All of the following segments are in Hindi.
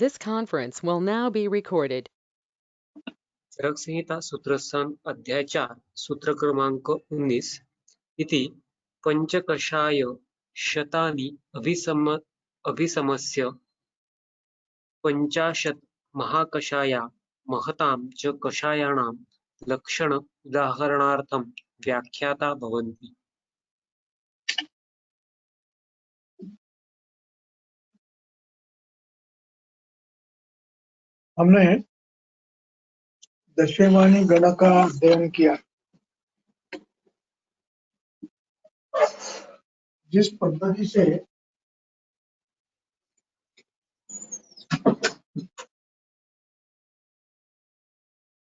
This conference will now be recorded. चरक संहिता सूत्रस्थान अध्याय 4 सूत्र क्रमांक 19 इति पंचकषाय शतानि अभिसमस्य पंचाशत् महाकषाया महतां च कषायाणां लक्षण उदाहरणार्थं व्याख्याता भवन्ति। हमने दशमानी गण का अध्ययन किया। जिस पद्धति से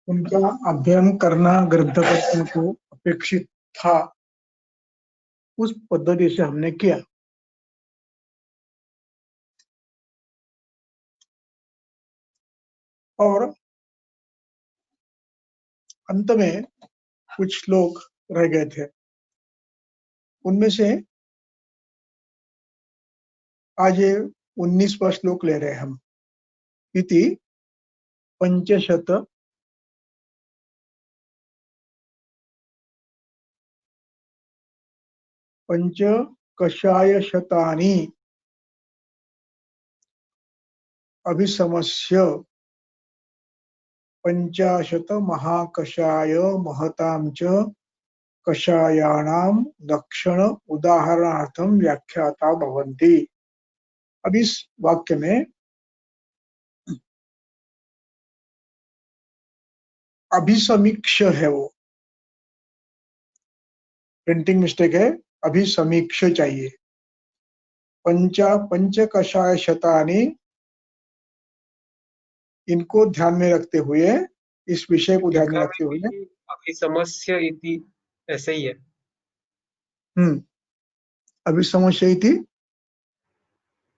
उनका अध्ययन करना ग्रंथकर्ता को अपेक्षित था, उस पद्धति से हमने किया। और अंत में कुछ श्लोक रह गए थे। उनमें से आज 19वां श्लोक ले रहे हैं हम। इति पंचशत पंचकषाय शतानि अभिसमस्य पंचाशत महाकषाय महतां च कषायाणां लक्षण उदाहरणार्थं व्याख्याता भवन्ति। अब इस वाक्य में अभिसमीक्ष है, वो प्रिंटिंग मिस्टेक है, अभिसमीक्ष चाहिए। पंचकषाय शतानि, इनको ध्यान में रखते हुए, इस विषय को ध्यान में रखते हुए अभिसमस्य इति ऐसे ही है। अभिसमस्य इति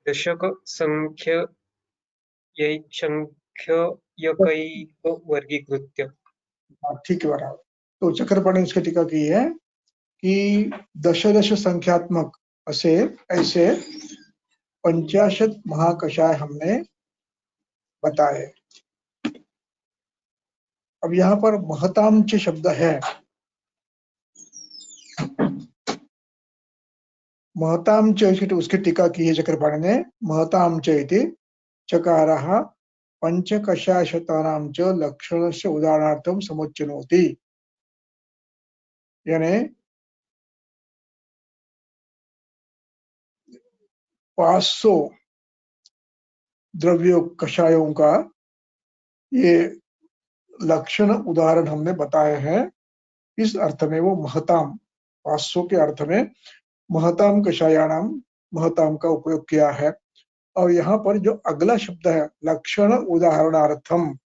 दशक संख्ययैक वर्गीकृत्य। ठीक है बराबर। तो चक्रपाणी ने इसकी टीका की है कि दश संख्यात्मक ऐसे 50 महाकषाय हमने बताए। अब यहाँ पर महतांच शब्द है। महतांच उसकी टीका की है चक्रपाणी ने। महतांच इति चकारः पंचकषाय शतानां च लक्षणस्य उदाहरणार्थं समुच्चनोति। यानी 500 द्रव्यों कषायों का ये लक्षण उदाहरण हमने बताए हैं। इस अर्थ में वो महताम, 500 के अर्थ में महताम कषायाणाम, महताम का उपयोग किया है। और यहाँ पर जो अगला शब्द है लक्षण उदाहरणार्थम,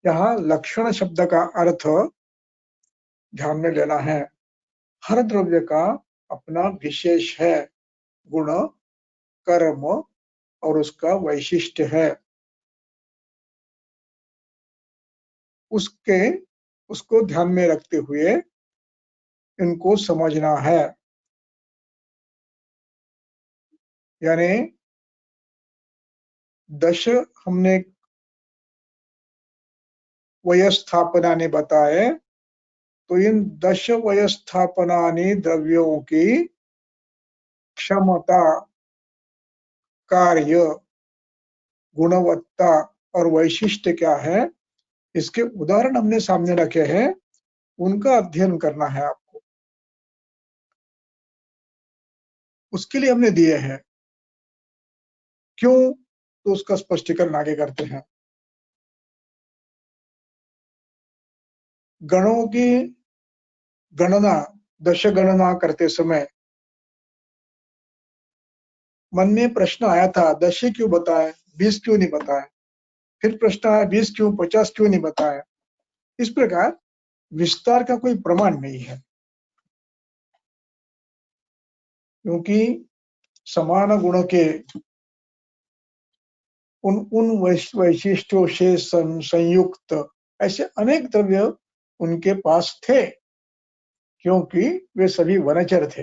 यहाँ लक्षण शब्द का अर्थ ध्यान में लेना है। हर द्रव्य का अपना विशेष है, गुण, कर्म और उसका वैशिष्ट्य है। उसको ध्यान में रखते हुए इनको समझना है। यानी 10 हमने वयस्थापनानि बताए, तो इन 10 वयस्थापनानि द्रव्यों की क्षमता, कार्य, गुणवत्ता और वैशिष्ट्य क्या है, इसके उदाहरण हमने सामने रखे हैं। उनका अध्ययन करना है आपको। उसके लिए हमने दिए हैं। क्यों, तो उसका स्पष्टीकरण आगे करते हैं। गणों की गणना, दश गणना करते समय मन में प्रश्न आया था, 10 क्यों बताए, 20 क्यों नहीं बताए। फिर प्रश्न आया 20 क्यों, 50 क्यों नहीं बताया। इस प्रकार विस्तार का कोई प्रमाण नहीं है, क्योंकि समान गुण के उन वैशिष्ट्यों से संयुक्त ऐसे अनेक द्रव्य उनके पास थे, क्योंकि वे सभी वनचर थे।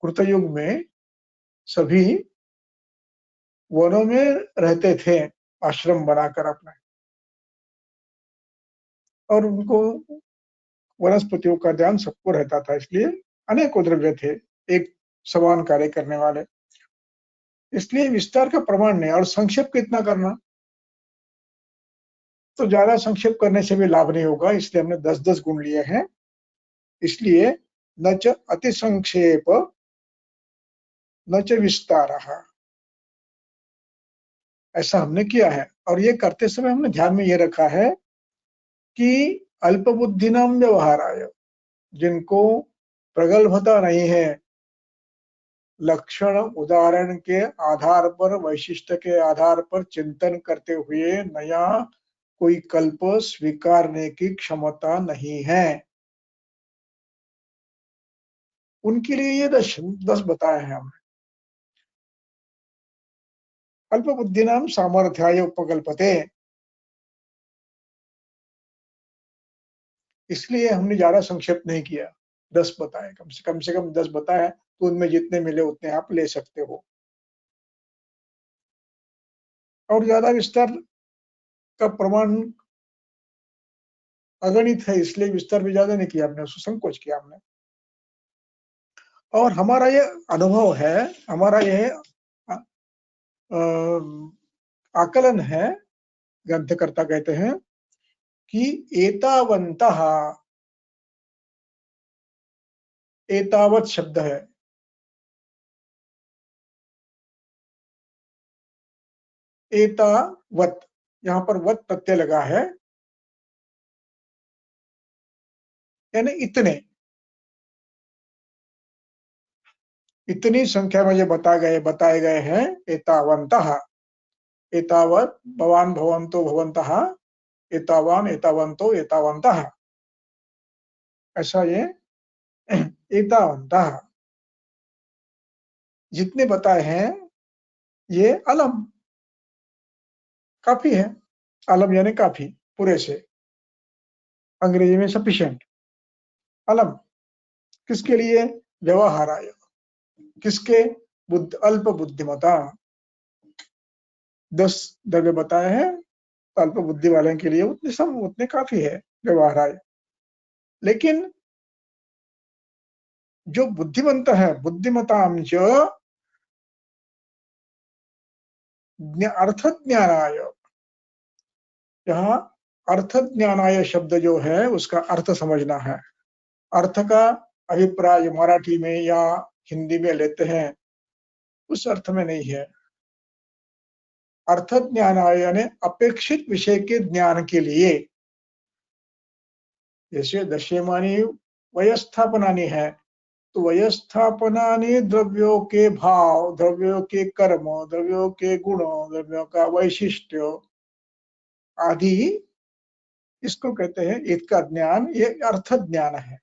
कृतयुग में सभी वनों में रहते थे आश्रम बनाकर अपने, और उनको वनस्पतियों का ध्यान सबको रहता था, इसलिए अनेकों द्रव्य थे एक समान कार्य करने वाले। इसलिए विस्तार का प्रमाण नहीं, और संक्षेप कितना करना, तो ज्यादा संक्षेप करने से भी लाभ नहीं होगा, इसलिए हमने 10-10 गुण लिए हैं। इसलिए न च अति संक्षेप न च विस्तारः, ऐसा हमने किया है। और ये करते समय हमने ध्यान में ये रखा है कि अल्पबुद्धिनाम व्यवहाराय, जिनको प्रगल्भता नहीं है, लक्षण उदाहरण के आधार पर, वैशिष्ट के आधार पर चिंतन करते हुए नया कोई कल्प स्वीकारने की क्षमता नहीं है, उनके लिए ये 10 बताए हैं हमने। अल्पबुद्धिनाम सामर्थ्याय उपकल्पते, इसलिए हमने ज्यादा संक्षेप नहीं किया, 10 बताए, कम से कम 10 बताए, तो उनमें जितने मिले उतने आप ले सकते हो। और ज्यादा विस्तार का प्रमाण अगणित है, इसलिए विस्तार भी ज्यादा नहीं किया हमने, संकोच किया हमने। और हमारा ये अनुभव है, हमारा ये आकलन है, ग्रंथकर्ता कहते हैं कि एतावन्तः, एतावत शब्द है, एतावत, यहाँ पर वत प्रत्यय लगा है, यानी इतने, इतनी संख्या में ये बताए गए हैं। एतावन्तः, एतावत, भवान भवन्तो भवन्तः, एतावान एतावन्तो एतावन्तः, ऐसा ये एतावन्तः जितने बताए हैं, ये अलम, काफी है। अलम यानी काफी, पूरे से, अंग्रेजी में सफिशिएंट। अलम किसके लिए, व्यवहाराय, किसके, अल्प बुद्धिमता, 10 द्रव्य बताए हैं, अल्प बुद्धि वाले के लिए उतने काफी है, व्यवहाराय। लेकिन जो बुद्धिमंत है, बुद्धिमताम च अर्थ ज्ञानाय, यहाँ अर्थ ज्ञानाय शब्द जो है उसका अर्थ समझना है। अर्थ का अभिप्राय मराठी में या हिंदी में लेते हैं, उस अर्थ में नहीं है। अर्थ ज्ञानाय यानी अपेक्षित विषय के ज्ञान के लिए, जैसे दृश्यमानी वयस्थापनानी है, तो वयस्थापनानी द्रव्यों के भाव, द्रव्यों के कर्म, द्रव्यों के गुणों, द्रव्यों का वैशिष्ट्य आदि, इसको कहते हैं, इसका ज्ञान, ये अर्थ ज्ञान है।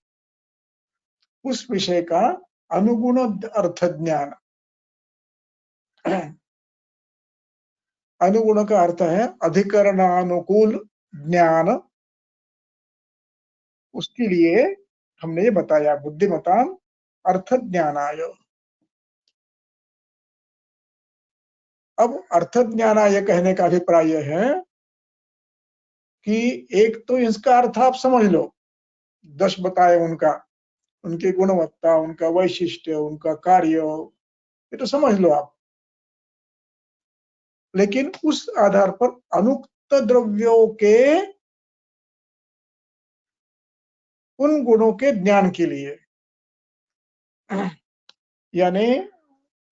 उस विषय का अनुगुण अर्थ ज्ञान, अनुगुण का अर्थ है अधिकरणानुकूल ज्ञान, उसके लिए हमने ये बताया, बुद्धिमताम अर्थ ज्ञानाय। अब अर्थ ज्ञानाय कहने का अभिप्राय यह है कि एक तो इसका अर्थ आप समझ लो, 10 बताए उनका, उनकी गुणवत्ता, उनका वैशिष्ट्य, उनका कार्य, ये तो समझ लो आप। लेकिन उस आधार पर अनुक्त द्रव्यों के उन गुणों के ज्ञान के लिए, यानी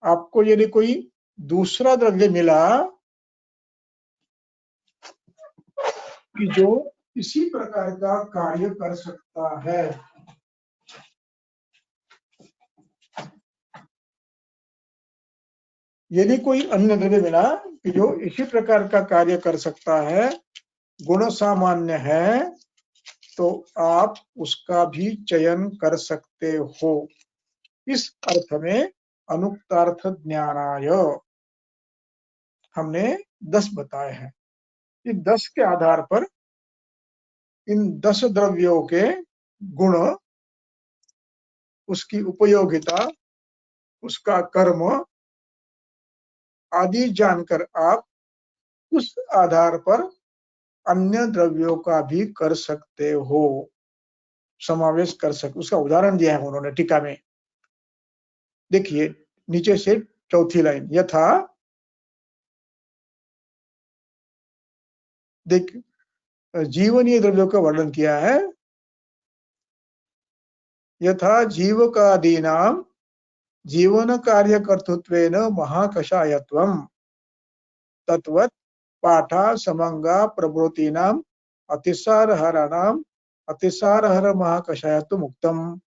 आपको यदि कोई दूसरा द्रव्य मिला कि जो इसी प्रकार का कार्य कर सकता है, यदि कोई अन्य द्रव्य मिला कि जो इसी प्रकार का कार्य कर सकता है, गुण सामान्य है, तो आप उसका भी चयन कर सकते हो। इस अर्थ में अनुक्तार्थ ज्ञानाय हमने 10 बताए हैं। इन 10 के आधार पर इन 10 द्रव्यों के गुण, उसकी उपयोगिता, उसका कर्म, आदि जानकर आप उस आधार पर अन्य द्रव्यों का भी कर सकते हो, समावेश कर सकते। उसका उदाहरण दिया है उन्होंने टीका में। देखिए नीचे से चौथी लाइन, यथा, देख जीवनीय द्रव्यों का वर्णन किया है। यथा जीवकादीनां जीवन कार्य कर्तृत्वेन महाकषायत्वम् तद्वत् पाठा समंगा प्रभृतीनाम् अतिसारहराणाम् अतिसारहर महाकषायत्वम् उक्तम्।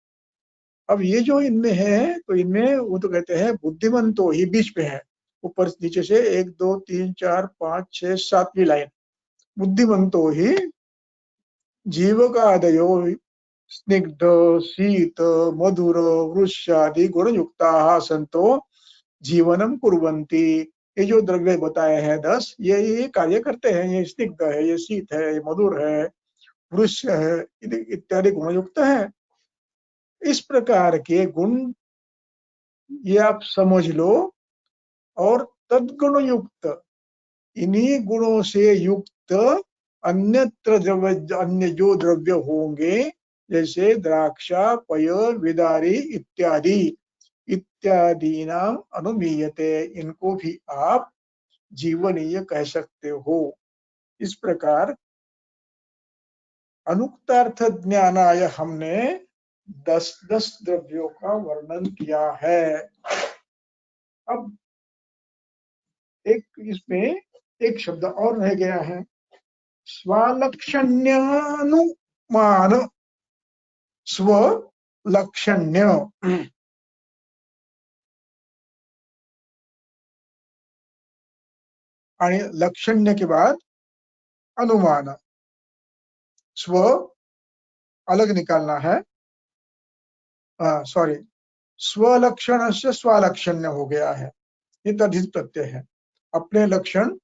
अब ये जो इनमें है, तो इनमें वो तो कहते हैं बुद्धिमंतो ही बीच में है, ऊपर नीचे से 1 2 3 4 5 6 7वीं लाइन, बुद्धिमंतो ही जीवकादयो स्निग्ध शीत मधुर वृष्यादि गुणयुक्ताः संतो जीवनम कुर्वन्ति। ये जो द्रव्य बताए हैं 10, ये कार्य करते हैं। ये स्निग्ध है, ये शीत है, ये मधुर है, वृष्य है, इत्यादि गुणयुक्त है। इस प्रकार के गुण ये आप समझ लो। और तद्गुण युक्त, इन्हीं गुणों से युक्त अन्यत्र द्रव्य, अन्य जो द्रव्य होंगे, जैसे द्राक्षा पय विदारी इत्यादि इत्यादि नाम अनुमीयते, इनको भी आप जीवनीय कह सकते हो। इस प्रकार अनुक्तार्थ ज्ञानाय हमने 10 द्रव्यों का वर्णन किया है। अब एक इसमें एक शब्द और रह गया है, स्वलक्षण्यानुमान। स्वलक्षण्य, आणि लक्षण्य के बाद अनुमान, स्व अलग निकालना है। सॉरी, स्वलक्षण से स्वलक्षण्य हो गया है, ये तद्धित प्रत्यय है। अपने लक्षण,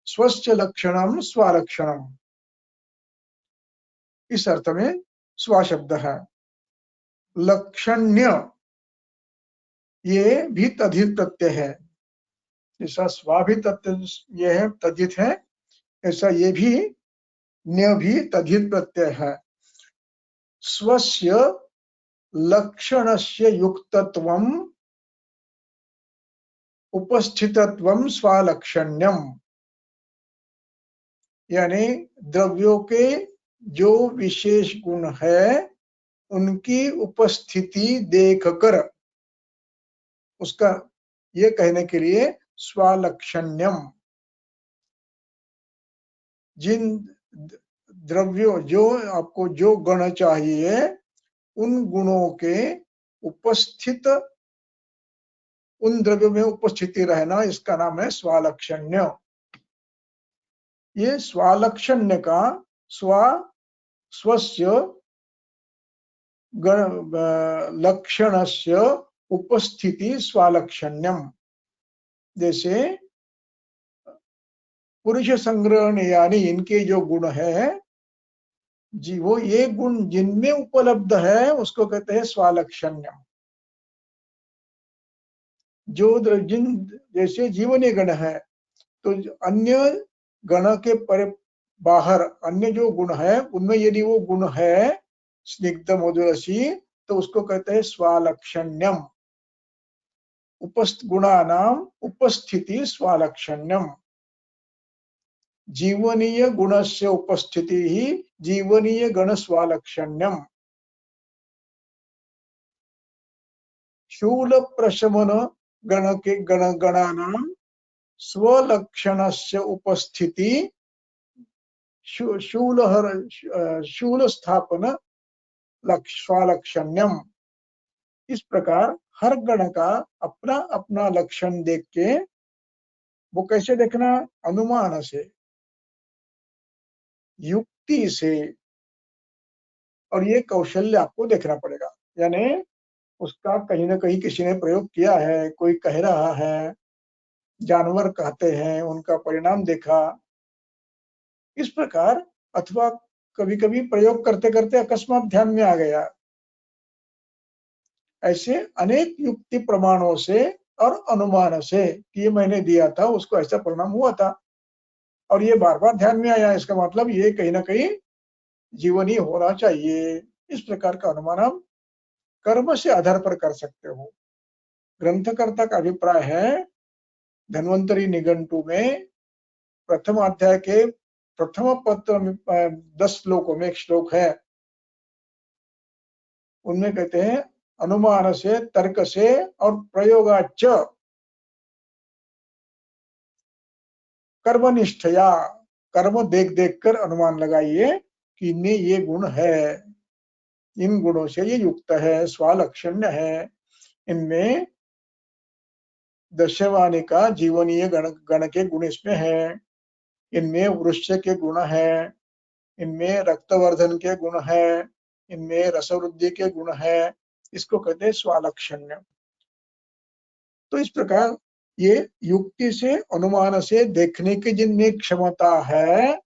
स्वस्य लक्षणम स्वलक्षणम, इस अर्थ में स्व शब्द है। लक्षण्य ये भी तद्धित प्रत्यय है, जैसा स्वा भी ये है तद्धित है, ऐसा ये भी न्य भी तद्धित प्रत्यय है। स्वस्य लक्षणस्य युक्तत्वम् उपस्थितत्वम् स्वलक्षण्यम, यानी द्रव्यों के जो विशेष गुण है उनकी उपस्थिति देखकर उसका ये कहने के लिए स्वलक्षण्यम। जिन द्रव्यों, जो आपको जो गुण चाहिए, उन गुणों के उपस्थित, उन द्रव्यों में उपस्थिति रहना, इसका नाम है स्वलक्षण्य। ये स्वलक्षण्य का स्वस्य लक्षणस्य उपस्थिति स्वलक्षण्यम। जैसे पुरुष संग्रहण, यानी इनके जो गुण है जी, वो ये गुण जिनमें उपलब्ध है उसको कहते हैं स्वलक्षण्यम। जो जिन, जैसे जीवनीय गण है, तो अन्य गण के बाहर अन्य जो गुण है उनमें यदि वो गुण है स्निग्ध मधुरसी, तो उसको कहते हैं स्वलक्षण्यम। गुणानाम उपस्थिति स्वलक्षण्यम। जीवनीय गुणस्य उपस्थिति ही जीवनीय गण स्वलक्षण्यम। शूल प्रशमन गण के गणानाम स्वलक्षणस्य उपस्थिति शूल स्थापन स्वलक्षण्यम। इस प्रकार हर गण का अपना अपना लक्षण देख के, वो कैसे देखना, अनुमान से, युक्ति से, और ये कौशल्य आपको देखना पड़ेगा। यानी उसका कहीं ना कहीं किसी ने प्रयोग किया है, कोई कह रहा है, जानवर कहते हैं, उनका परिणाम देखा, इस प्रकार, अथवा कभी कभी प्रयोग करते करते अकस्मात ध्यान में आ गया। ऐसे अनेक युक्ति प्रमाणों से और अनुमान से कि ये मैंने दिया था, उसको ऐसा परिणाम हुआ था और ये बार बार ध्यान में आया, इसका मतलब ये कहीं ना कहीं जीवनी होना चाहिए। इस प्रकार का अनुमान हम कर्म से आधार पर कर सकते हो। ग्रंथकर्ता का अभिप्राय है, धन्वंतरी निघंटु में प्रथम अध्याय के प्रथम पत्र में 10 श्लोकों में एक श्लोक है, उनमें कहते हैं अनुमान से, तर्क से और प्रयोगाच कर्मनिष्ठया, कर्म देख देख कर अनुमान लगाइए कि इनमें ये गुण है, इन गुणों से ये युक्त है, स्वालक्षण्य है। इनमें दशवानी का जीवनीय गण के गुण इसमें है, इनमें वृक्ष के गुण है, इनमें रक्तवर्धन के गुण है, इनमें रसवृद्धि के गुण है, इसको कहते हैं स्वालक्षण्य। तो इस प्रकार ये युक्ति से, अनुमान से देखने की जिनमें क्षमता है,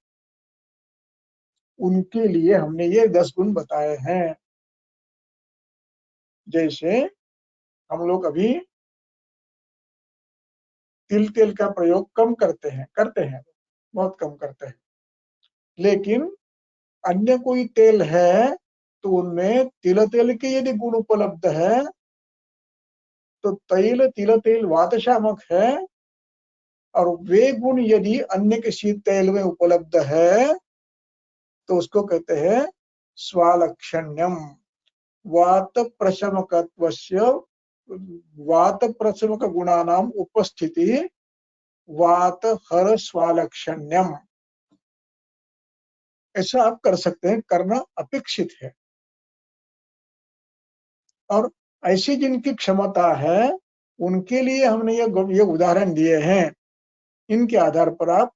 उनके लिए हमने ये 10 गुण बताए हैं। जैसे हम लोग अभी तिल तेल का प्रयोग कम करते हैं, बहुत कम करते हैं, लेकिन अन्य कोई तेल है तो उनमें तिल तेल के यदि गुण उपलब्ध है तो तिल तेल वातशामक है, और वे गुण यदि अन्य किसी तेल में उपलब्ध है तो उसको कहते हैं स्वालक्षण्यम। वात प्रशमकत्वस्य, वात प्रशमक गुणानाम उपस्थिति वात हर स्वालक्षण्यम, ऐसा आप कर सकते हैं, करना अपेक्षित है। और ऐसी जिनकी क्षमता है उनके लिए हमने ये उदाहरण दिए हैं, इनके आधार पर आप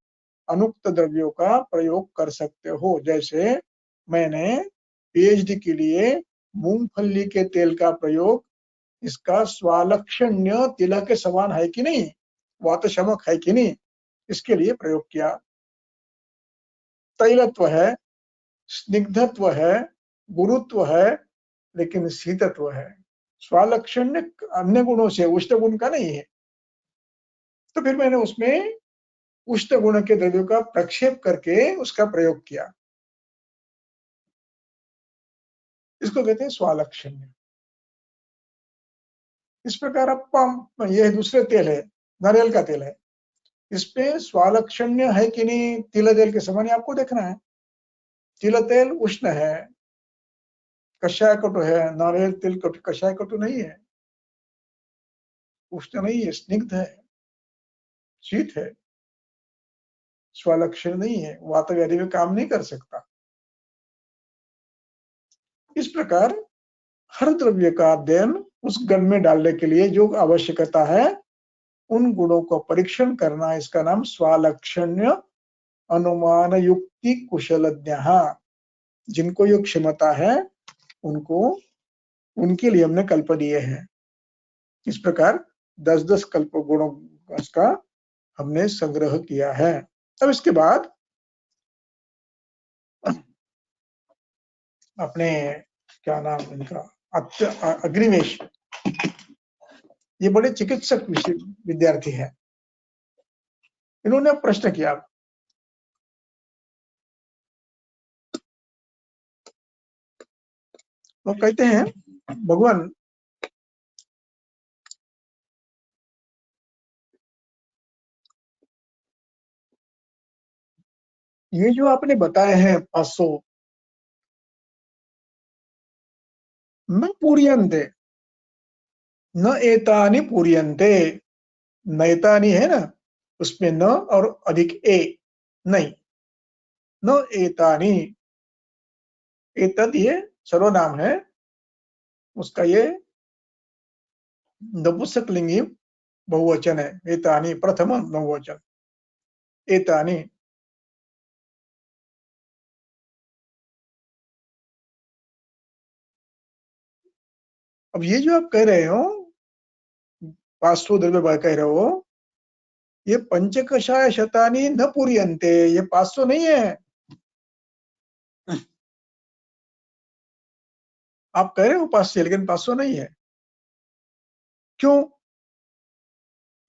अनुक्त द्रव्यों का प्रयोग कर सकते हो। जैसे मैंने पीएचडी के लिए मूंगफली के तेल का प्रयोग, इसका स्वालक्षण्य तिल के समान है कि नहीं, वातशमक है कि नहीं, इसके लिए प्रयोग किया। तैलत्व है, स्निग्धत्व है, गुरुत्व है, लेकिन शीतत्व है। स्वालक्षण्य अन्य गुणों से उष्ण गुण का नहीं है, तो फिर मैंने उसमें उष्ण गुण के द्रव्यों का प्रक्षेप करके उसका प्रयोग किया, इसको कहते हैं स्वालक्षण्य। इस प्रकार आप, ये दूसरे तेल है, नारियल का तेल है, इसपे स्वालक्षण्य है कि नहीं तिल तेल के समान आपको देखना है। तिल तेल उष्ण है, कषाय कटु है, नारियल तेल कषाय कटु नहीं है, उष्ण नहीं है, स्निग्ध है, शीत है, स्वालक्षण नहीं है, वात व्याधि में काम नहीं कर सकता। इस प्रकार हर द्रव्य का अध्ययन उस गण में डालने के लिए जो आवश्यकता है, उन गुणों को परीक्षण करना, इसका नाम स्वालक्षण्य अनुमान युक्ति कुशलज्ञ। जिनको ये क्षमता है उनको, उनके लिए हमने कल्प दिए हैं। इस प्रकार 10-10 कल्प गुणों का हमने संग्रह किया है। अब इसके बाद अपने, क्या नाम इनका, अग्निवेश, ये बड़े चिकित्सक विद्यार्थी हैं, इन्होंने प्रश्न किया, वो कहते हैं भगवान, ये जो आपने बताए हैं 500 न पूर्यन्ते, न एतानि पूर्यन्ते, नैतानि है ना, उसमें न और अधिक ए, नहीं, न एतानि, एतद ये सर्वनाम है, उसका ये नपुंसकलिंगी बहुवचन है, एतानि प्रथम बहुवचन, एतानि। अब ये जो आप कह रहे हो 500 द्रव्य कह रहे हो, ये पंचकषाय शतानि न पूर्यन्ते, ये 500 नहीं है। आप कह रहे हो 500, लेकिन 500 नहीं है। क्यों?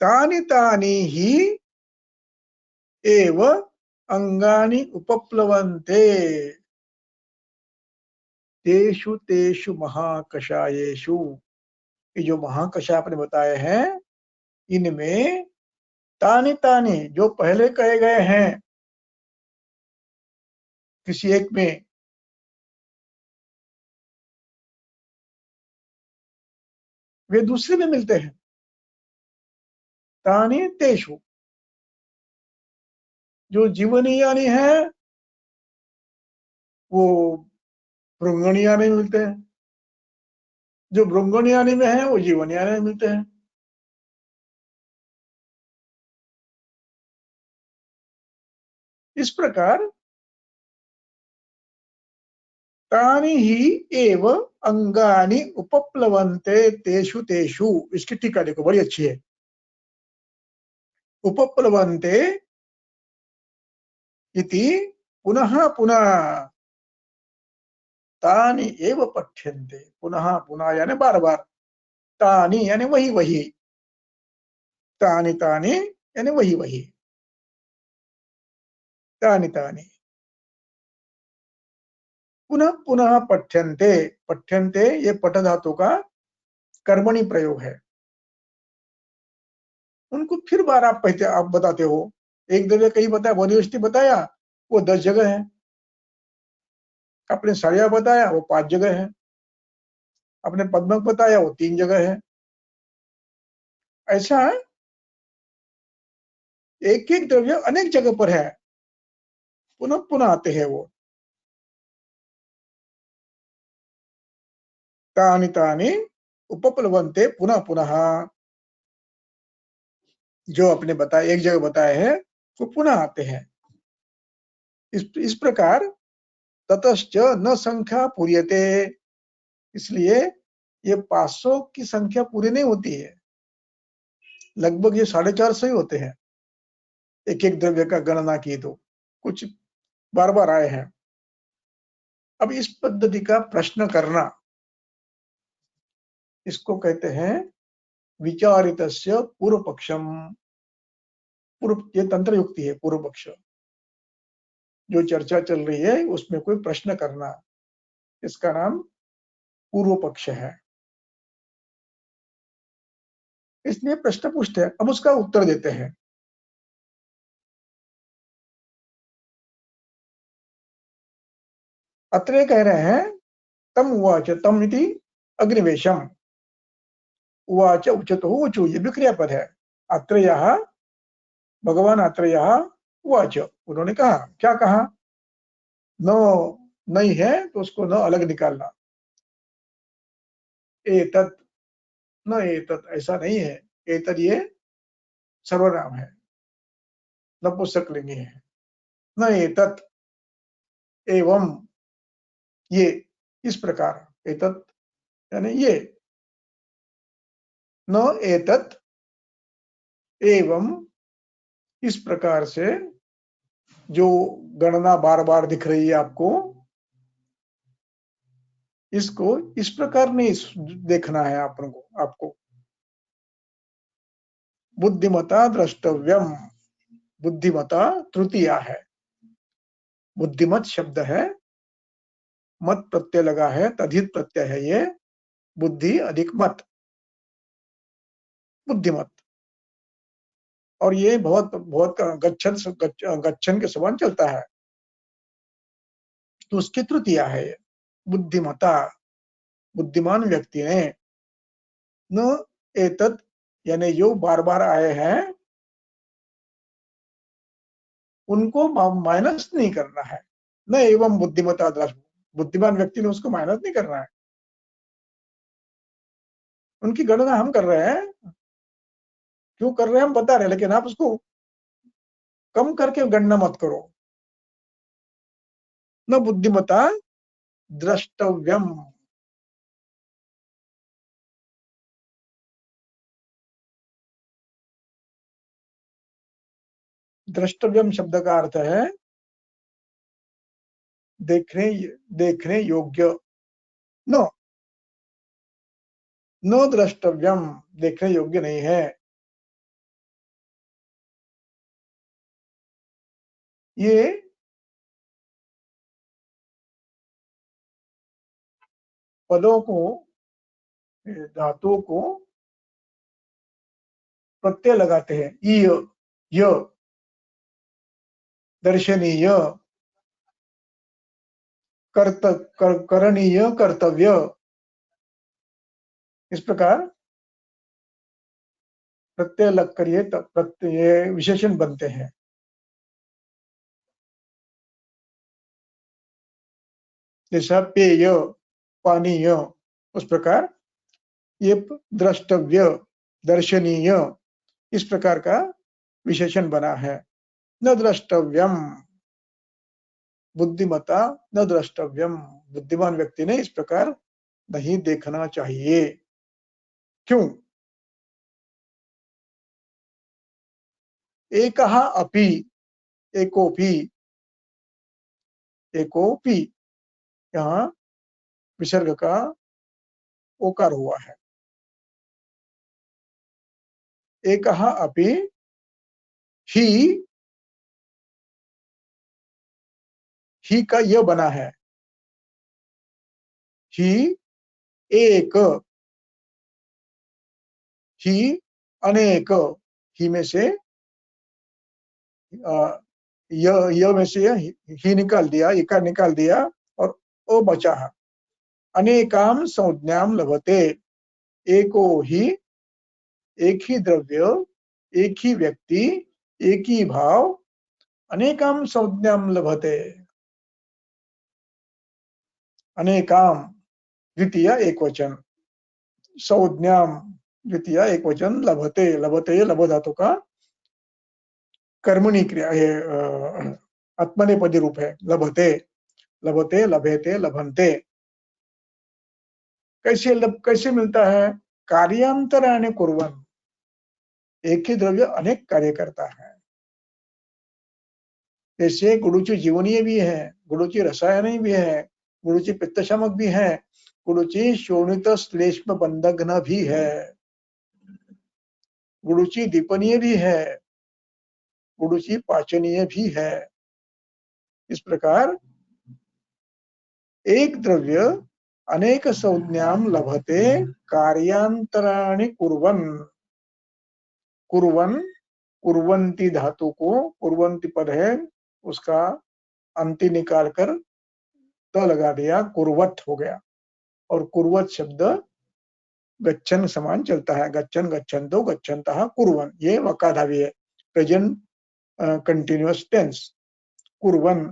तानि तानि ही एव अंगानि उपप्लवन्ते तेषु तेषु महाकषायेषु। ये जो महाकषाय आपने बताए हैं, इनमें तानि तानि जो पहले कहे गए हैं किसी एक में, वे दूसरे में मिलते हैं। तानि तेषु, जो जीवनीयानि है वो भृंगणीयानि में मिलते हैं, जो भृंगणीयानि में है वो जीवनीयानि में मिलते हैं। इस प्रकार तानि ही एव अंगानि उपप्लवन्ते तेषु तेषु। इसकी टीका देखो, बड़ी अच्छी है। उपप्लवन्ते इति पुनः पुनः तानि एव पठ्यन्ते। पुनः पुनः यानी बार बार, तानि यानी वही वही, तानि तानि यानी वही वही, तानि तानि पुनः पुनः पठ्यन्ते। पठ्यन्ते ये पठ धातु का कर्मणि प्रयोग है। उनको फिर बार आप बताते हो। एक जगह कहीं बताया, वनस्पति बताया वो 10 जगह है, अपने सरिया बताया वो 5 जगह है, अपने पद्मक बताया वो 3 जगह है। ऐसा एक एक द्रव्य अनेक जगह पर है, पुनः पुनः आते हैं वो। तानि तानि उपप्लवन्ते पुनः पुनः, जो अपने बताए एक जगह बताए हैं वो पुनः आते हैं। इस प्रकार ततश्च न संख्या पूर्यते, इसलिए ये 500 की संख्या पूरी नहीं होती है, लगभग ये 450 ही होते हैं। एक एक द्रव्य का गणना की तो कुछ बार बार आए हैं। अब इस पद्धति का प्रश्न करना, इसको कहते हैं विचारितस्य पूर्व पक्षम। ये तंत्र युक्ति है, पूर्व पक्ष। जो चर्चा चल रही है उसमें कोई प्रश्न करना, इसका नाम पूर्व पक्ष है। इसलिए प्रश्न पूछते हैं, अब उसका उत्तर देते हैं। अत्र कह रहे हैं तम उवाच, तम इति अग्निवेशम, उवाच उचतो ऊचु, ये भी क्रियापद है। अत्र यह भगवान, अत्र यह उवाच, उन्होंने कहा। क्या कहा? न नहीं है तो उसको न अलग निकालना। एतत्, न एतत् ऐसा नहीं है। एतत् ये सर्वनाम है, नपुंसकलिंगी है। न एतत्, एवं ये, इस प्रकार। एतत् यानी ये, न एतत् एवं इस प्रकार से। जो गणना बार बार दिख रही है आपको, इसको इस प्रकार नहीं देखना है आपको। बुद्धिमता द्रष्टव्यम, बुद्धिमता तृतीया है। बुद्धिमत शब्द है, मत प्रत्यय लगा है, तद्धित प्रत्यय है ये। बुद्धि अधिक मत, बुद्धिमत। और ये बहुत बहुत गच्छन के समान चलता है, तो उसकी तृतीया है ये। बुद्धिमता, बुद्धिमान व्यक्ति ने। न एतत् यानी जो बार बार आए हैं उनको माइनस नहीं करना है। न एवं बुद्धिमता दृष्ट, बुद्धिमान व्यक्ति ने उसको माइनस नहीं करना है। उनकी गणना हम कर रहे हैं, क्यों कर रहे हैं हम बता रहे हैं, लेकिन आप उसको कम करके गणना मत करो। न बुद्धिमता द्रष्टव्यम, द्रष्टव्यम शब्द का अर्थ है देखने, देखने योग्य। न न द्रष्टव्यम, देखने योग्य नहीं है। ये पदों को, धातुओं को प्रत्यय लगाते हैं। य, य, दर्शनीय, करणीय, कर्तव्य, इस प्रकार प्रत्यय लगकर ये प्रत्यय विशेषण बनते हैं। जैसा पेय, पानीय, उस प्रकार ये द्रष्टव्य, दर्शनीय, इस प्रकार का विशेषण बना है। न द्रष्टव्यम, बुद्धिमता न द्रष्टव्यम, बुद्धिमान व्यक्ति ने इस प्रकार नहीं देखना चाहिए। क्यों? एकः अपि, एकोपि, एकोपि, यहाँ विसर्ग का ओकार हुआ है। एकः अपि, ही का य बना है। ही एक, ही अनेक, ही में से य में से ही निकाल दिया, इकार निकाल दिया और ओ बचा है। अनेकाम संज्ञाम लभते, एको ही, एक ही द्रव्य, एक ही व्यक्ति, एक ही भाव, अनेकाम संज्ञाम लभते। अनेकाम द्वितीय एकवचन, संज्ञाम द्वितीय एकवचन, लभते, लभते लभ धातु का कर्मणि क्रिया है, आत्मनेपदी रूप है। लभते, लभते, लभेते, लभन्ते। कैसे मिलता है? कार्यांतराणि कुर्वन्, एक ही द्रव्य अनेक कार्य करता है। जैसे गुरुचि जीवनीय भी है, गुरुचि रसायन भी है, गुरुचि पित्तशमक भी है, गुरुचि शोणित श्लेष्म बंधघ्न भी है, गुरुचि दीपनीय भी है, गुरुचि पाचनीय भी है। इस प्रकार एक द्रव्य अनेक संज्ञाम लभते कार्यांतराणि कुर्वन्। कुर्वन्, कुर्वन्ति धातु को, कुर्वन्ति पद है, उसका अंति निकाल कर त लगा दिया, कुर्वत हो गया। और कुर्वत शब्द गच्छन समान चलता है। गच्छन, गच्छन्तो, गच्छन्तः, कुर्वन्, ये वकाधावी है, प्रेजेंट कंटिन्यूअस टेंस। कुर्वन्,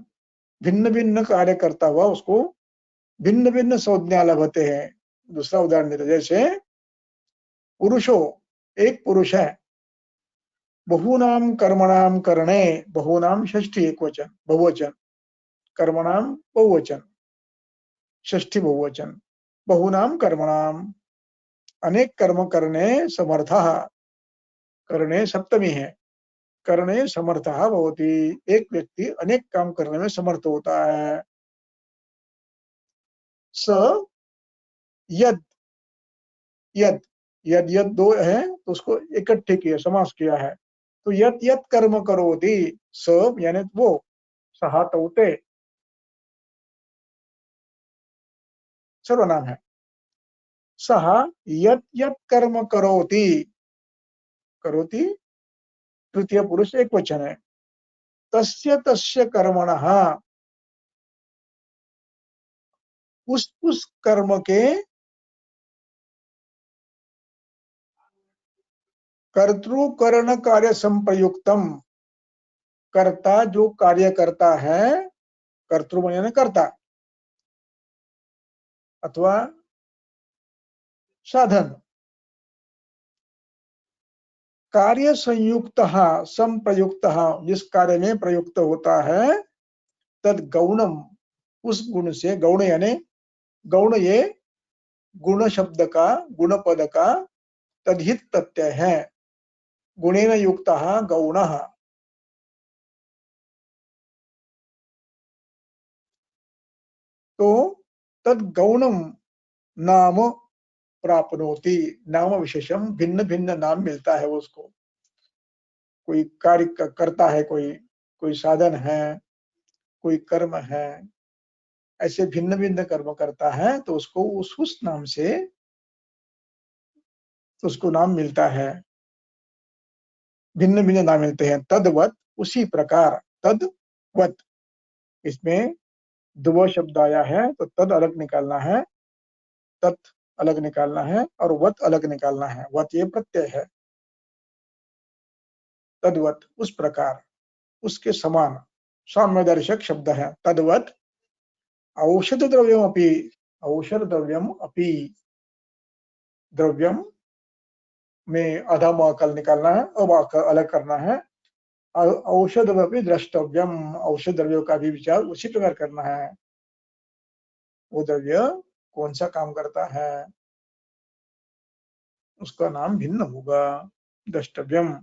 भिन्न भिन्न कार्य करता हुआ उसको भिन्न भिन्न संज्ञा लभते हैं। दूसरा उदाहरण देते, जैसे पुरुषो, एक पुरुष है। बहूनाम कर्मणाम करणे, बहूनाम षष्ठी एकवचन बहुवचन, कर्मणाम बहुवचन षष्ठी बहुवचन, बहूनाम कर्मणाम, अनेक कर्म करने समर्थः, करणे सप्तमी है, करणे समर्थः भवति, एक व्यक्ति अनेक काम करने में समर्थ होता है। स यद, यद, यद यद दो है तो उसको इकट्ठे किया, समास किया है। तो यद यद कर्म करोति, स यानी वो, सहा तौते सर्वनाम है। सह यद यद कर्म करोति, करोति तृतीय पुरुष एक वचन है। तस्य तस्य कर्मणः, उस कर्म के कर्तृकरण कार्य संप्रयुक्तम, कर्ता जो कार्य करता है, कर्तृ यानी कर्ता अथवा साधन, कार्य संयुक्त संप्रयुक्त, जिस कार्य में प्रयुक्त होता है, तद गौणम, उस गुण से, गौण यानी गौण, ये गुण शब्द का, गुण पद का तद्धित प्रत्यय है। गुणेन युक्तः गौणः, तो तद गौणम नाम प्राप्नोति, नाम विशेषम, भिन्न भिन्न नाम मिलता है उसको। कोई कार्य करता है कोई, कोई साधन है, कोई कर्म है, ऐसे भिन्न भिन्न कर्म करता है तो उसको उस नाम से उसको नाम मिलता है, भिन्न भिन्न नाम मिलते हैं। तद्वत, उसी प्रकार, तद्वत, इसमें द्व शब्द आया है तो तद अलग निकालना है, तत् अलग निकालना है और वत अलग निकालना है। वत ये प्रत्यय है। तद्वत, उस प्रकार, उसके समान, साम्यदर्शक शब्द है। तद्वत औषध द्रव्यम अपि, औषध द्रव्यम अपि, द्रव्यम में अधम अकल निकालना है, अब अलग करना है। औषध अपि द्रष्टव्यम, औषध द्रव्यों का भी विचार उसी प्रकार करना है। वो द्रव्य कौन सा काम करता है उसका नाम भिन्न होगा, द्रष्टव्यम।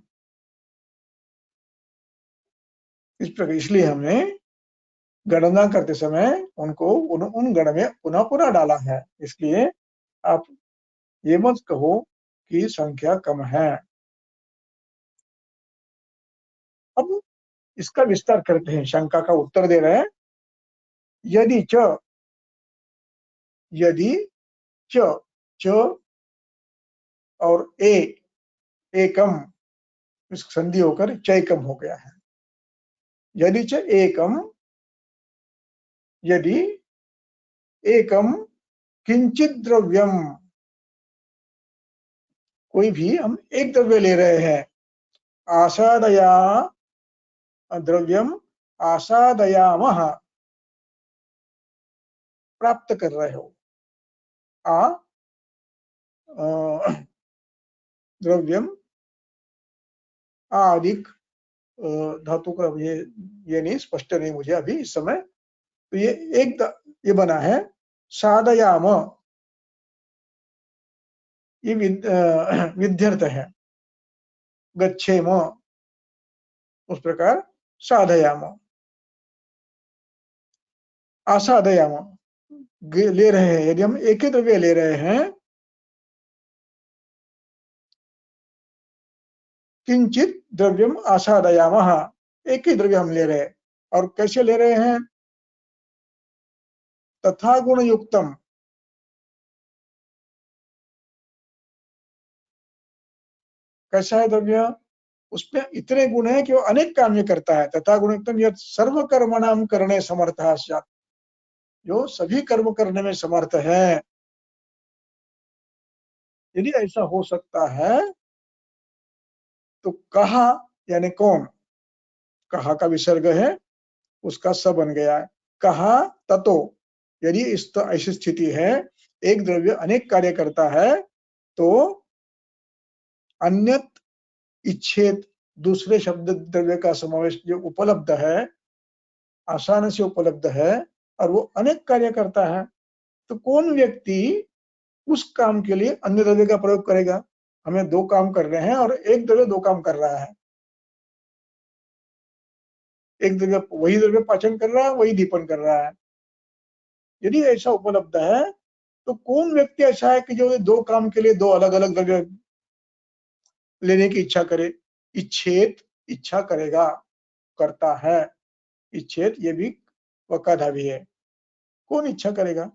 इस प्रकार इसलिए हमने गणना करते समय उनको उन गण में पुनः पुनः डाला है। इसलिए आप ये मत कहो कि संख्या कम है। अब इसका विस्तार करते हैं, शंका का उत्तर दे रहे हैं। यदि च, यदि च, च और एकम, इस संधि होकर चैकम हो गया है। यदि च एकम, यदि एकम किंचित द्रव्यम, कोई भी हम एक द्रव्य ले रहे हैं, आसादया द्रव्यम आसादयामः, प्राप्त कर रहे हो। द्रव्यम अधिक धातु का ये नहीं स्पष्ट नहीं मुझे अभी इस समय। तो ये ये बना है साधयाम, ये विध्यर्थ है। गच्छेम, उस प्रकार साधयाम, आसादयाम, ले रहे हैं। यदि हम एक ही द्रव्य ले रहे हैं, किंचित द्रव्यम आसादयामः, एक ही द्रव्य हम ले रहे हैं। और कैसे ले रहे हैं? तथा गुण युक्तम, कैसा है द्रव्य? उसमें इतने गुण है कि वो अनेक काम करता है। तथा गुण युक्तम यत् सर्व कर्मणाम करणे समर्थः स्यात्, जो सभी कर्म करने में समर्थ है। यदि ऐसा हो सकता है तो कहा यानी कौन, कहा का विसर्ग है, उसका स बन गया है। कहा ततो, यदि ऐसी स्थिति है, एक द्रव्य अनेक कार्य करता है, तो अन्यत इच्छेद, दूसरे शब्द द्रव्य का समावेश जो उपलब्ध है, आसान से उपलब्ध है और वो अनेक कार्य करता है, तो कौन व्यक्ति उस काम के लिए अन्य द्रव्य का प्रयोग करेगा? हमें दो काम कर रहे हैं और एक द्रव्य दो काम कर रहा है। एक द्रव्य वही द्रव्य पाचन कर रहा है, वही दीपन कर रहा है। यदि ऐसा उपलब्ध है तो कौन व्यक्ति ऐसा है कि जो दो काम के लिए दो अलग अलग द्रव्य लेने की इच्छा करे? इच्छेद, इच्छा करेगा, करता है। इच्छेद ये भी वकाधावी है। कौन इच्छा करेगा?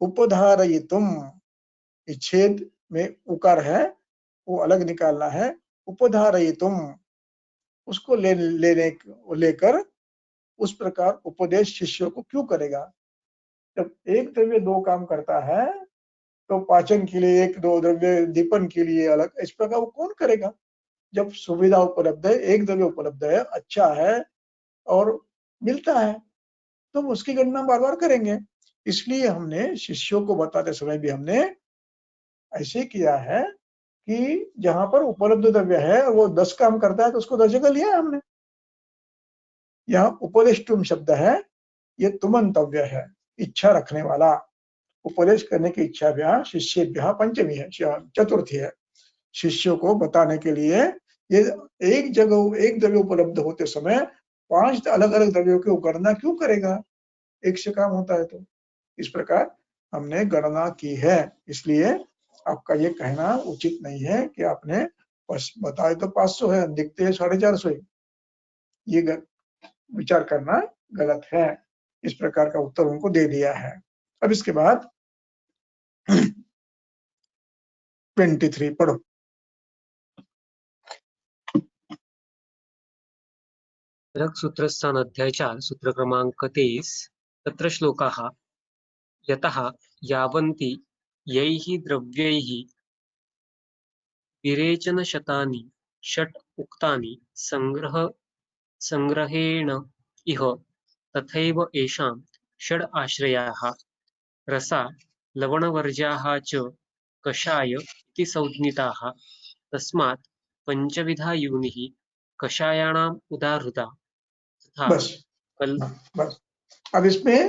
उपधारयितुम, इच्छेद में उकार है, वो अलग निकालना है। उपधारयितुम, उसको लेकर उस प्रकार उपदेश शिष्यों को क्यों करेगा? जब एक द्रव्य दो काम करता है तो पाचन के लिए एक दो द्रव्य, दीपन के लिए अलग, इस प्रकार वो कौन करेगा? जब सुविधा उपलब्ध है, एक द्रव्य उपलब्ध है, अच्छा है और मिलता है, तो उसकी गणना बार बार करेंगे। इसलिए हमने शिष्यों को बताते समय भी हमने ऐसे किया है कि जहां पर उपलब्ध द्रव्य है और वो 10 काम करता है तो उसको 10 जगह लिया है हमने। यहाँ उपदेष्टुम शब्द है, ये तुमंतव्य है, इच्छा रखने वाला। उपदेश करने की इच्छा भी शिष्येभ्यः पंचमी है, चतुर्थी है। शिष्यों को बताने के लिए ये एक जगह एक द्रव्य उपलब्ध होते समय 5 अलग अलग द्रव्यों की गणना क्यों करेगा? एक से काम होता है तो। इस प्रकार हमने गणना की है। इसलिए आपका ये कहना उचित नहीं है कि आपने बस बताए तो 500 है, दिखते हैं 450 ही। ये विचार करना गलत है। इस प्रकार का उत्तर उनको दे दिया है। अब इसके बाद 23 पढ़ो। सूत्रस्थान अध्याय 4 सूत्र क्रमांक 23 तत्र श्लोकाः यतः यावन्ति यैः द्रव्यैः विरेचनशतानि षट् उक्तानि संग्रहेण इह तथैव येषां षड् आश्रयाः रसा लवणवर्ज्याः च कषाय इति संज्ञिताः तस्मात् पञ्चविधा योनिः कषायाणाम् उदाहृता तथा बस बस। अब इसमें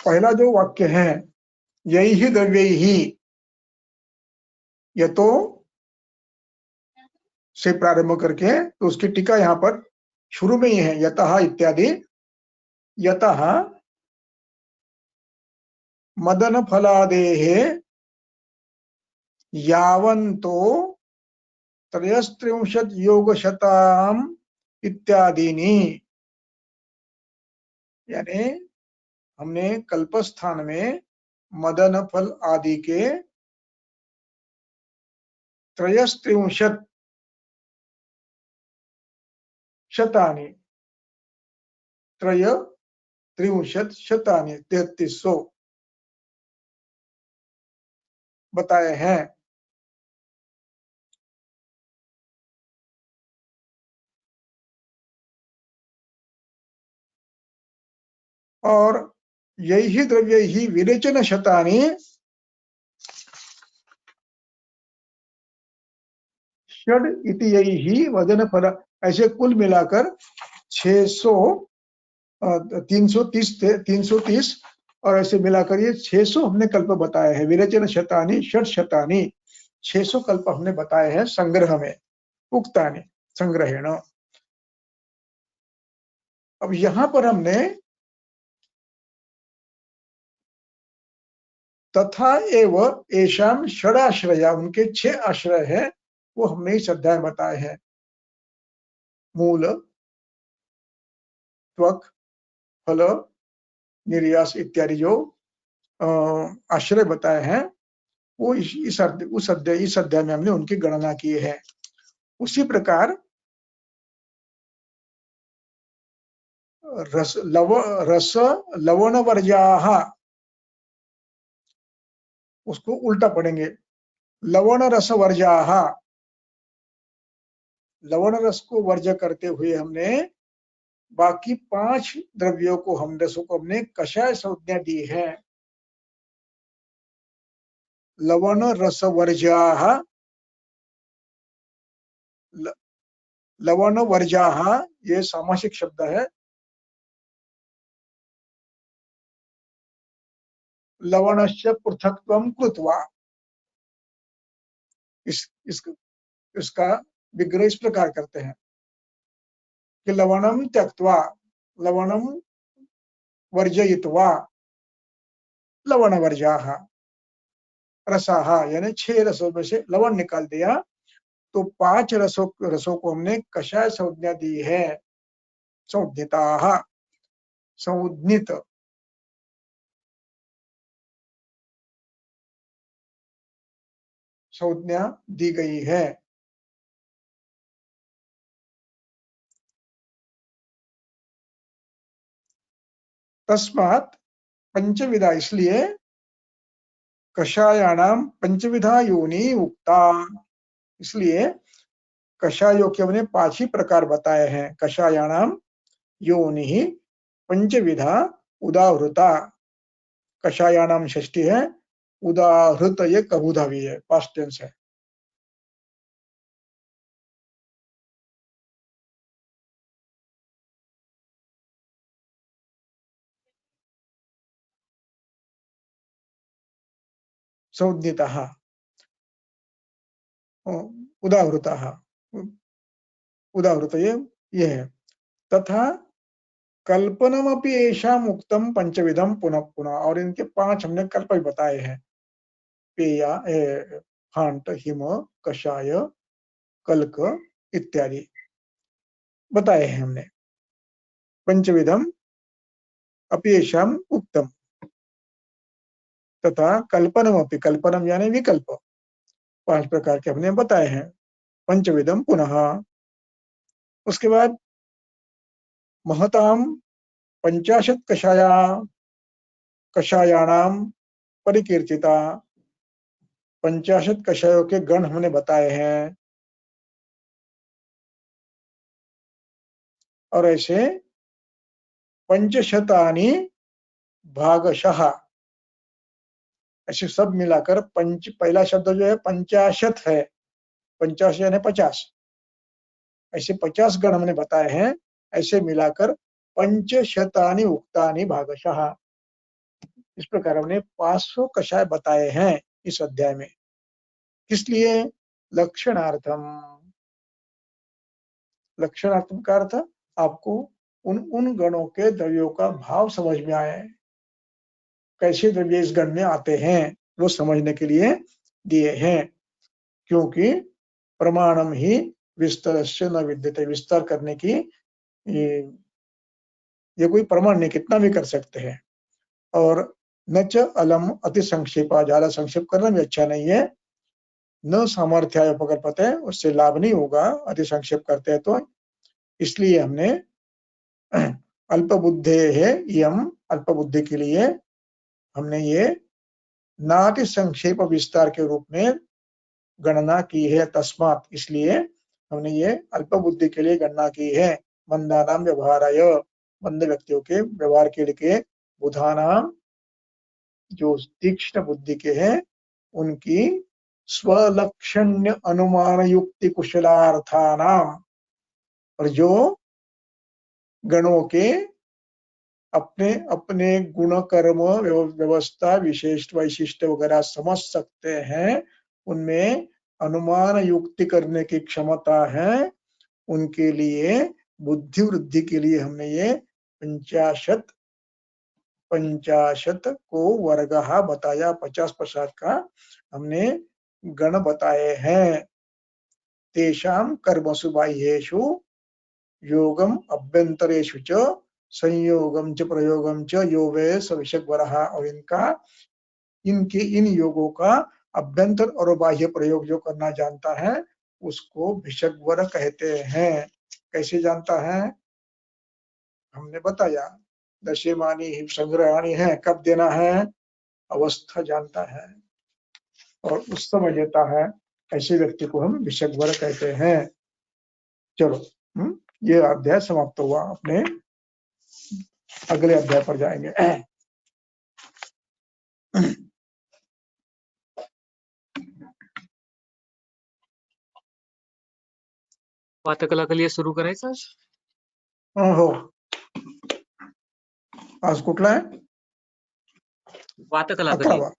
पहला जो वाक्य है यही द्रव्य ही, ये तो से प्रारंभ करके तो उसकी टीका यहाँ पर शुरू में ही है, यतः इत्यादि। यतः मदन फलादेः यावन्तो त्रयस्त्रिंशत् योगशताम् इत्यादीनि, यानी हमने कल्पस्थान में मदन फल आदि के त्रयस्त्रिंशत् शतानि, त्रय त्रिंशत् शतानि 3300 बताए हैं। और यही द्रव्य ही विरेचन शतानि, षड इति यही वजन फल, ऐसे कुल मिलाकर 600 330 और ऐसे मिलाकर ये 600 हमने कल्प बताए हैं। विरेचन शतानि षट शतानि 600 कल्प हमने बताए हैं संग्रह में, उक्तानि संग्रहेण। अब यहां पर हमने तथा एव एषाम षडाश्रया, उनके 6 आश्रय है, वो हमने इस अध्याय में बताए हैं। मूल, त्वक, फल, निर्यास इत्यादि जो आश्रय बताए हैं, वो इस अध्याय में हमने उनकी गणना की है। उसी प्रकार रस लवण वर्ज्याः, उसको उल्टा पढ़ेंगे, लवण रस वर्ज्याः, लवण रस को वर्ज्य करते हुए हमने बाकी 5 द्रव्यों को, हम रसों को हमने कषाय संज्ञा दी है। लवण रस वर्ज्याः, लवण वर्ज्याः ये सामासिक शब्द है। लवणस्य पृथक्त्वं कृत्वा, इसका विग्रह इस प्रकार करते हैं कि लवणम त्यक्त्वा, लवणम वर्जयित्वा लवण वर्ज्याः रसाः, यानी 6 रसों में से लवण निकाल दिया, तो 5 रसों को हमने कषाय संज्ञा दी है। संज्ञिताः, संज्ञित, संज्ञा दी गई है। तस्मात् पंचविधा, इसलिए कषायाणाम पंचविधा योनि उक्ता, इसलिए कषायों के हमने 5 ही प्रकार बताए हैं। कषायाणाम योनि पंचविधा उदाहृता, कषायाणाम षष्ठी है, उदाहृत ये कबूधा भी है, पास्ट टेंस है। संज्ञितः, उदाहृतः, उदाहृत ये है। तथा कल्पनमपि येषाम् उक्तम पंचविधम पुनः पुनः, और इनके 5 हमने कल्प भी बताए हैं। पेया, फांट, हिम, कषाय, कल्क इत्यादि। बताए हैं हमने। पंचविधम अपयेषाम उक्तम तथा कल्पनम अपि, कल्पनम यानी विकल्प, 5 प्रकार के हमने बताए हैं। पंचविधम पुनः, उसके बाद महताम 50 कषायाणाम परिकीर्तिता, 50 कषायों के गण हमने बताए हैं। और ऐसे पंचशतानि भागशः, ऐसे सब मिलाकर पहला शब्द जो है 50 है, 50 यानी 50, ऐसे 50 गण हमने बताए हैं। ऐसे मिलाकर पंचशतानि उक्तानि भागशः, इस प्रकार हमने 500 कषाय बताए हैं इस अध्याय में। किस लिए? लक्षणार्थम, लक्षणार्थम का अर्थ आपको उन गणों के द्रव्यों का भाव समझ में आए, कैसे द्रव्य इस गण में आते हैं वो समझने के लिए दिए हैं। क्योंकि प्रमाणम ही विस्तारस्य न विद्यते, विस्तार करने की ये कोई प्रमाण नहीं, कितना भी कर सकते हैं। और न च अलम अति संक्षेपा, ज्यादा संक्षेप करना भी अच्छा नहीं है। न सामर्थ्याय उपकल्पते, उससे लाभ नहीं होगा अति संक्षेप करते हैं तो। इसलिए हमने अल्प बुद्धे है यम, अल्प बुद्धि के लिए हमने ये नाति संक्षेप विस्तार के रूप में गणना की है। तस्मात, इसलिए हमने ये अल्प बुद्धि के लिए गणना की है। मंदानाम व्यवहाराय, मंद व्यक्तियों के व्यवहार के लिए, बुधानाम जो तीक्ष्ण बुद्धि के हैं उनकी स्वलक्षण्य अनुमान युक्ति कुशलार्थानाम, और जो गणों के अपने अपने गुण कर्म व्यवस्था विशेष वैशिष्ट वगैरह समझ सकते हैं, उनमें अनुमान युक्ति करने की क्षमता है, उनके लिए बुद्धि वृद्धि के लिए हमने ये 50 को वर्ग बताया, 50 का हमने गण बताए हैं। तेषाम कर्मसु बाह्येषु योगम अभ्यंतरेषु च संयोगम च प्रयोगम च यो वे सविषग्वरः, और इनके इन योगों का अभ्यंतर और बाह्य प्रयोग जो करना जानता है उसको भिषग्वर कहते हैं। कैसे जानता है? हमने बताया, दशेमानी संग्रहाणी है, कब देना है अवस्था जानता है और उस समय देता है, ऐसे व्यक्ति को हम भिषग्वर कहते हैं। चलो ये अध्याय समाप्त हुआ, अपने अगले अध्याय पर जाएंगे। वातकला के लिए सुरू करायचं आज? हो, आज कुठला आहे? वातकला कधी? 11वा.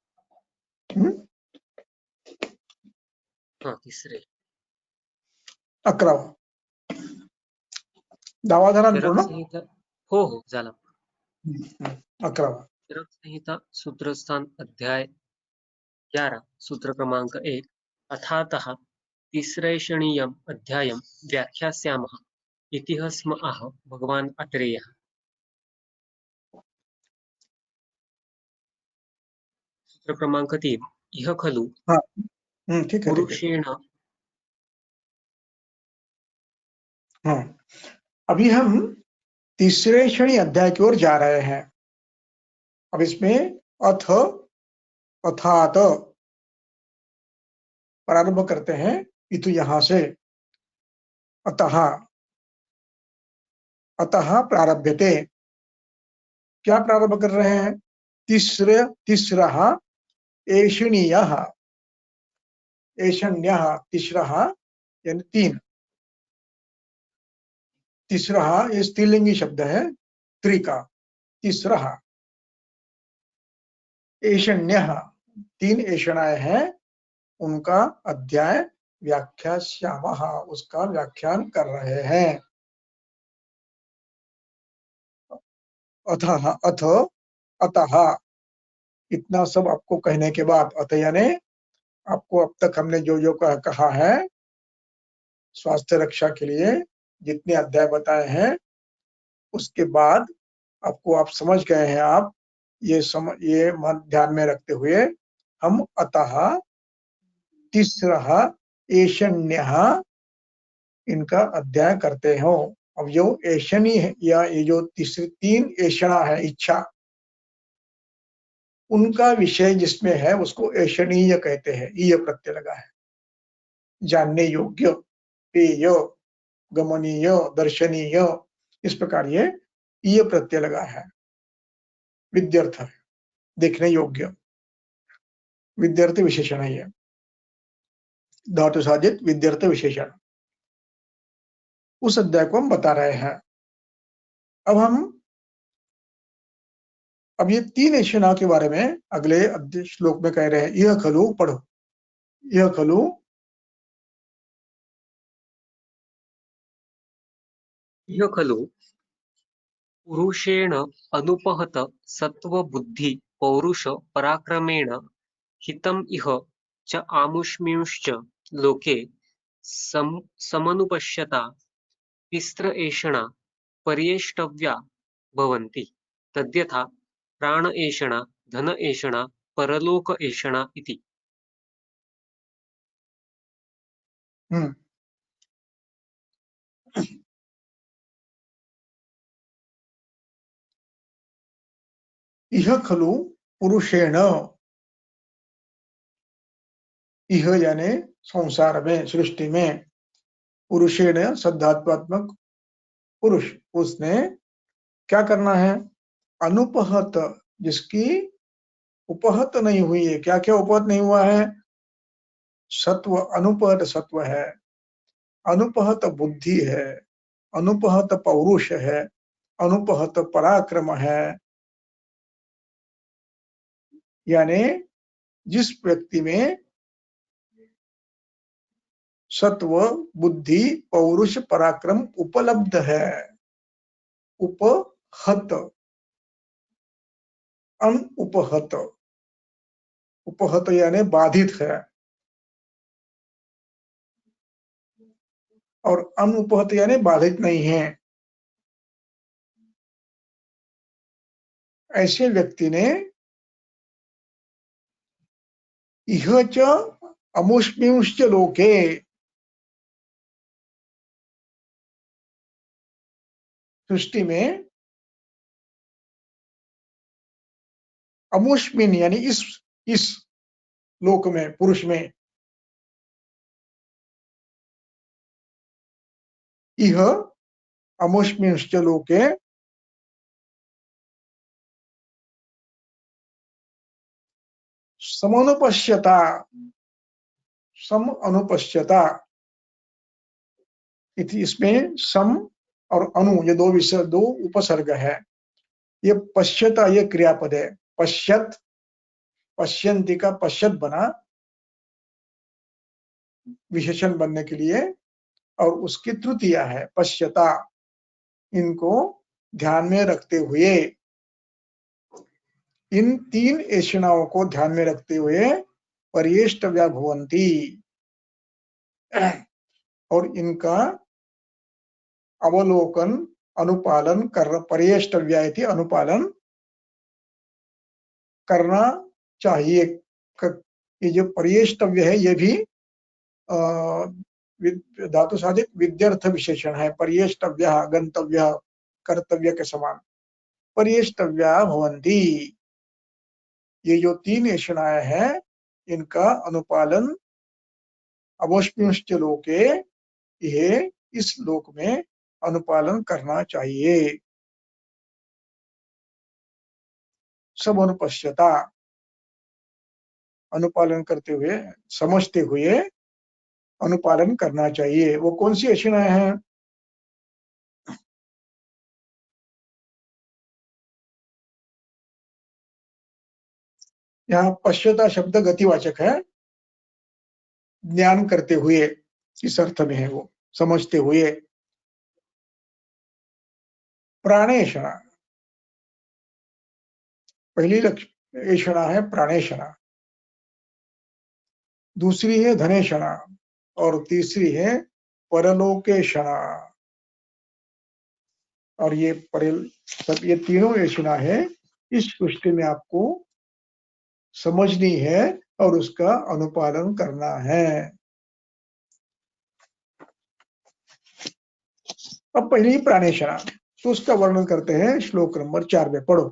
हा, तिसरे. 11वा. 10वा झाला ना चरक पूर्ण? संहिता, हो झाला. 11वा. चरक संहिता सूत्रस्थान अध्याय 11 सूत्र क्रमांक 1, अथातः तिस्रैषणीयम् अध्यायं व्याख्यास्यामः इति स्म आह भगवान् अत्रेयः। सूत्र क्रमांक 3, इह खलु हाँ, ठीक है, ठीक है. पुरुषेण। हाँ, अभी हम तीसरे श्रेणी अध्याय की ओर जा रहे हैं। अब इसमें अथ अथात प्रारंभ करते हैं इतु यहां से। अतः, अतः प्रारभ्यते, क्या प्रारंभ कर रहे हैं? तिस्रः एषणीयः, एषण्यः तिस्रः यानी 3, तिस्रः ये स्त्रीलिंगी शब्द है, त्रिका, तिस्रः। एषण्यः 3 एषणाएं हैं, उनका अध्याय व्याख्यास्यामः, उसका व्याख्यान कर रहे हैं। अथः, अथ, अतः, इतना सब आपको कहने के बाद, अत यानी आपको अब तक हमने जो जो कहा है स्वास्थ्य रक्षा के लिए, जितने अध्याय बताए हैं उसके बाद आपको आप समझ गए हैं। आप ये मन ध्यान में रखते हुए हम अतः तिस्रः एषण्यः इनका अध्याय करते हो। अब जो एषणी है या ये जो तीन एषणा है इच्छा, उनका विषय जिसमें है उसको एषणीय कहते हैं। ईय प्रत्यय लगा है। जानने योग्य, पेय, गमनीय, दर्शनीय, इस प्रकार ये ईय प्रत्यय लगा है। विद्यर्थ, देखने योग्य, विद्यर्थ विशेषण है ये, धातु साधित विद्यर्थ विशेषण। उस अध्याय को हम बता रहे हैं। अब ये तीन ऐशना के बारे में अगले श्लोक में कह रहे हैं। यह खलु, पढ़ो, यह खलु इह खलु पुरुषेण अनुपहत सत्त्वबुद्धि पौरुष पराक्रमेण हितम् इह च आमुष्मिंश्च लोके समनुपश्यता तिस्र एषणा पर्येष्टव्या भवन्ति। तद्यथा प्राण एषणा, धन एषणा, परलोक एषणा इति। इह खलु पुरुषेण, इह यानी संसार में, सृष्टि में, पुरुषेण शब्दात्मक पुरुष, उसने क्या करना है? अनुपहत, जिसकी उपहत नहीं हुई है। क्या क्या उपहत नहीं हुआ है? सत्व, अनुपहत सत्व है, अनुपहत बुद्धि है, अनुपहत पौरुष है, अनुपहत पराक्रम है। यानी जिस व्यक्ति में सत्व, बुद्धि, पौरुष, पराक्रम उपलब्ध है, उपहत, अनुपहत, उपहत यानी बाधित है, और अनुपहत यानी बाधित नहीं है। ऐसे व्यक्ति ने इह च अमुष्मिंश्च लोके, सृष्टि में अमुष्मिन यानी इस लोक में, पुरुष में, इह अमुष्मिंश्च लोके समनुपश्यता, सम अनुपश्यता, इसमें सम और अनु ये दो उपसर्ग है। ये पश्यता ये क्रियापद है। पश्यत, पश्यन्ति का पश्यत बना विशेषण बनने के लिए, और उसकी तृतीया है पश्यता। इनको ध्यान में रखते हुए, इन तीन ऐषणाओं को ध्यान में रखते हुए पर्येष्टव्या भवन्ति, और इनका अवलोकन, अनुपालन कर, पर्येष्टव्या इति अनुपालन करना चाहिए। ये जो पर्येष्टव्य है ये भी धातु साधित विद्यर्थ विशेषण है। पर्येष्टव्य, गंतव्य, कर्तव्य के समान। पर्येष्टव्या भवन्ति, ये जो तीन ऐषणाएं हैं इनका अनुपालन अवश्मिंश्च लोके, ये इस लोक में अनुपालन करना चाहिए। सब अनुपश्यता, अनुपालन करते हुए, समझते हुए अनुपालन करना चाहिए। वो कौन सी ऐषणाएं हैं? यहाँ पश्यता शब्द गतिवाचक है, ज्ञान करते हुए इस अर्थ में है, वो समझते हुए। प्राणेषणा, पहली ऐषणा है प्राणेषणा, दूसरी है धनेषणा, और तीसरी है परलोकेषणा। और ये सब ये तीनों ऐषणा है, इस पुष्टि में आपको समझनी है और उसका अनुपालन करना है। अब पहली प्राणेशणा, तो उसका वर्णन करते हैं श्लोक नंबर 4 में। पढ़ो।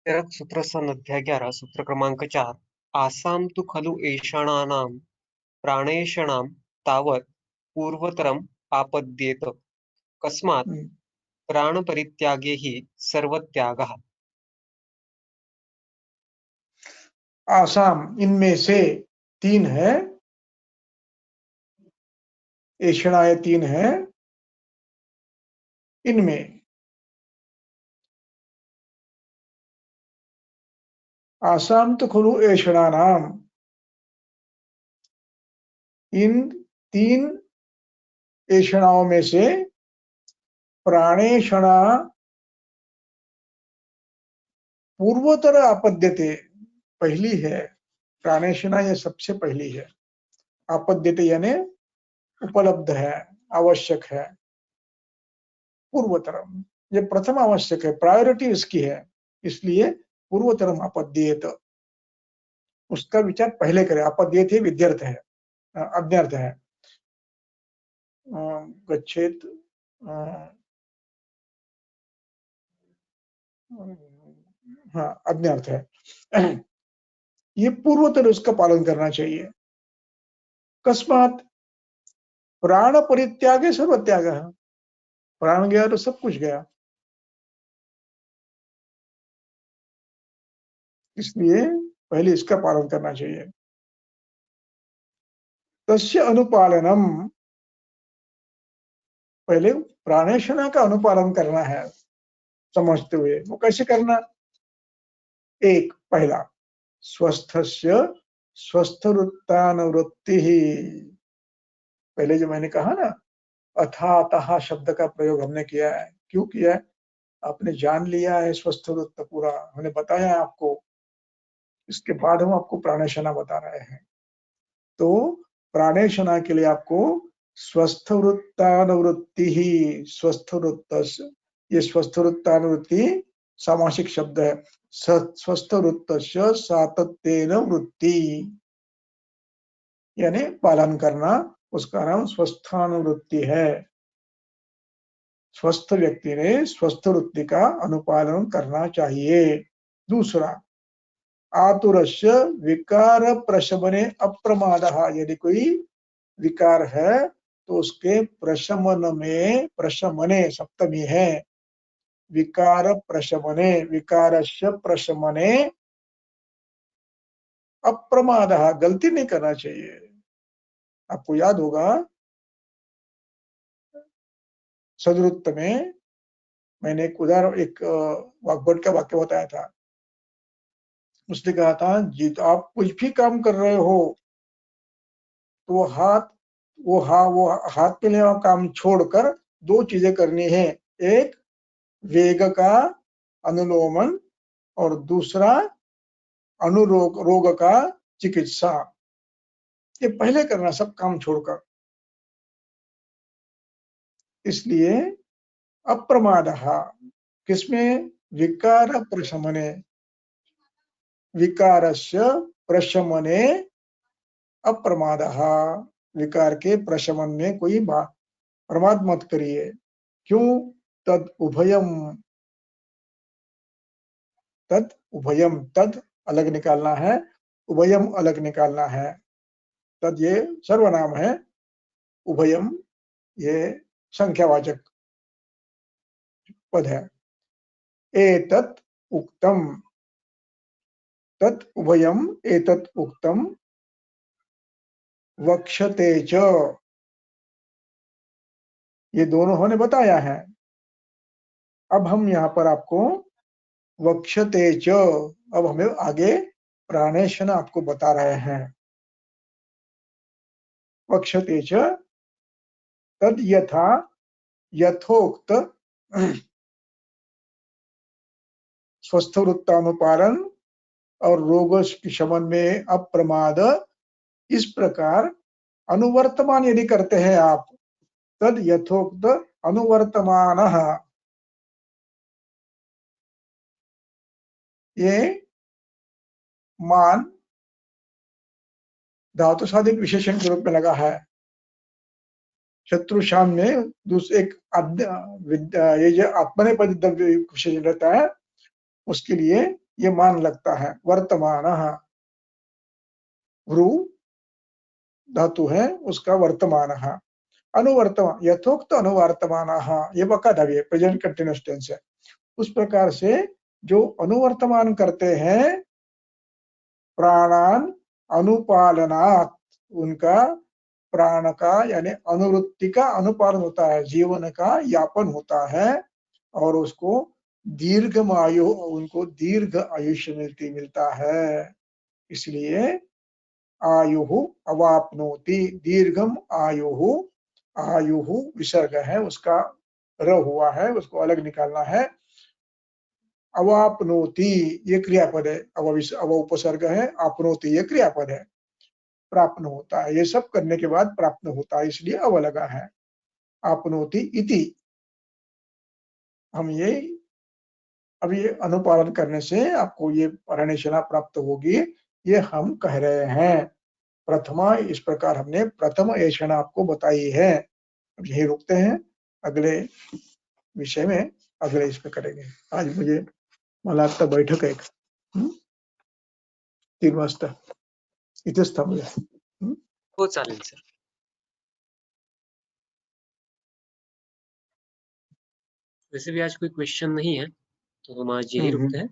तेरक सूत्र सन अध्याय 11 सूत्र क्रमांक 4 आसाम तु खलु एषाणानां प्राणेषणां तावत् पूर्वतरम् आपद्येत कस्मात् हम्म। प्राणपरित्यागे हि सर्वत्यागः। आसाम, इनमें से तीन है, ऐषणाएं तीन है, इनमें आसाम तो खलु ऐषणानाम, इन तीन ऐषणाओं में से प्राणेषणा पूर्वोत्तर आपद्यते, पहली है। प्राणेषणा ये सबसे पहली है। आपद्यते यानी उपलब्ध है, आवश्यक है। पूर्वतरम, ये प्रथम आवश्यक है, प्रायोरिटी इसकी है, इसलिए पूर्वतरम आपद्येत, उसका विचार पहले करें। आपद्येत ही विध्यर्थ है, अज्ञार्थ है। गच्छेत, हाँ अज्ञार्थ है। ये पूर्वोत्तर उसका पालन करना चाहिए। कस्मात प्राण परित्यागे सर्वत्याग, प्राण गया तो सब कुछ गया, इसलिए पहले इसका पालन करना चाहिए। तस्य अनुपालनम, पहले प्राणेषणा का अनुपालन करना है समझते हुए। वो कैसे करना? एक, पहला स्वस्थस्य स्वस्थवृत्तानुवृत्ति ही, पहले जो मैंने कहा ना अथातः शब्द का प्रयोग हमने किया है, क्यों किया है? आपने जान लिया है स्वस्थ वृत्त पूरा, हमने बताया है आपको, इसके बाद हम आपको प्राणेषणा बता रहे हैं। तो प्राणेषणा के लिए आपको स्वस्थ वृत्तानुवृत्ति ही, स्वस्थ वृत्त, ये स्वस्थ वृत्तानुवृत्ति सामासिक शब्द है। स्वस्थ वृत्त सातत्येन वृत्ति, यानी पालन करना, उसका नाम स्वस्थानुवृत्ति है। स्वस्थ व्यक्ति ने स्वस्थ वृत्ति का अनुपालन करना चाहिए। दूसरा, आतुरस्य विकार प्रशमने अप्रमादः, यदि कोई विकार है तो उसके प्रशमन में, प्रशमने सप्तमी है, विकार प्रशमने, विकारस्य प्रशमने अप्रमादः, गलती नहीं करना चाहिए। आपको याद होगा सदरुत्त में मैंने एक उदाहरण, एक वाग्भट का वाक्य बताया था। उसने कहा था जी आप कुछ भी काम कर रहे हो तो वो हाथ पे लेवा काम छोड़कर दो चीजें करनी है। एक वेग का अनुलोमन और दूसरा अनुरोग रोग का चिकित्सा, ये पहले करना सब काम छोड़कर। इसलिए अप्रमादः किसमें? विकार प्रशमने, विकारस्य प्रशमने अप्रमादः, विकार के प्रशमन में कोई प्रमाद मत करिए। क्यों? तद उभयम, तद उभयम, तद अलग निकालना है, उभयम अलग निकालना है। तद ये सर्वनाम है, उभयम ये संख्यावाचक पद है। एतत् उक्तम, तत् उभयम एतत् उक्तम वक्षते च, ये दोनों हमने बताया है। अब हम यहाँ पर आपको वक्षते च, अब हमें आगे प्राणेषण आपको बता रहे हैं। वक्षते च तद यथा, यथोक्त स्वस्थ वृत्तानुपालन और रोग शमन में अप्रमाद इस प्रकार अनुवर्तमान यदि करते हैं आप, तद यथोक्त अनुवर्तमानः, ये मान धातु साधित विशेषण के रूप में लगा है। शत्रुशाम में दूसरे एक ये जो आत्मनेपदी विशेषण रहता है, उसके लिए ये मान लगता है। वर्तमानः वृ धातु है, उसका वर्तमानः। अनुवर्तमान यथोक्त अनुवर्तमानः, ये बकादव्य प्रेजेंट कंटिन्यूअस टेंस है। उस प्रकार से जो अनुवर्तमान करते हैं प्राणान अनुपालनात्, उनका प्राण का यानी अनुवृत्ति का अनुपालन होता है, जीवन का यापन होता है, और उसको दीर्घमायु, उनको दीर्घ आयुष्य मिलता है। इसलिए आयुः अवाप्नोति, दीर्घम आयुः, आयुः विसर्ग है, उसका र हुआ है, उसको अलग निकालना है। अवाप्नोति ये क्रियापद है, अव उपसर्ग है, आपनोति ये क्रियापद है, प्राप्त होता है। ये सब करने के बाद प्राप्त होता है, इसलिए अव लगा है। आपनोति इति, हम ये अब ये अनुपालन करने से आपको ये परिणेशना प्राप्त होगी, ये हम कह रहे हैं। प्रथमा, इस प्रकार हमने प्रथम ऐषणा आपको बताई है। अब यही रुकते हैं, अगले विषय में अगले इसमें करेंगे। आज मुझे मला आता बैठक एक 3 वाजता इथेच थांबूया। हो चालेल सर। वैसे भी आज कोई क्वेश्चन नहीं है, तो हम आज यही रुकते हैं।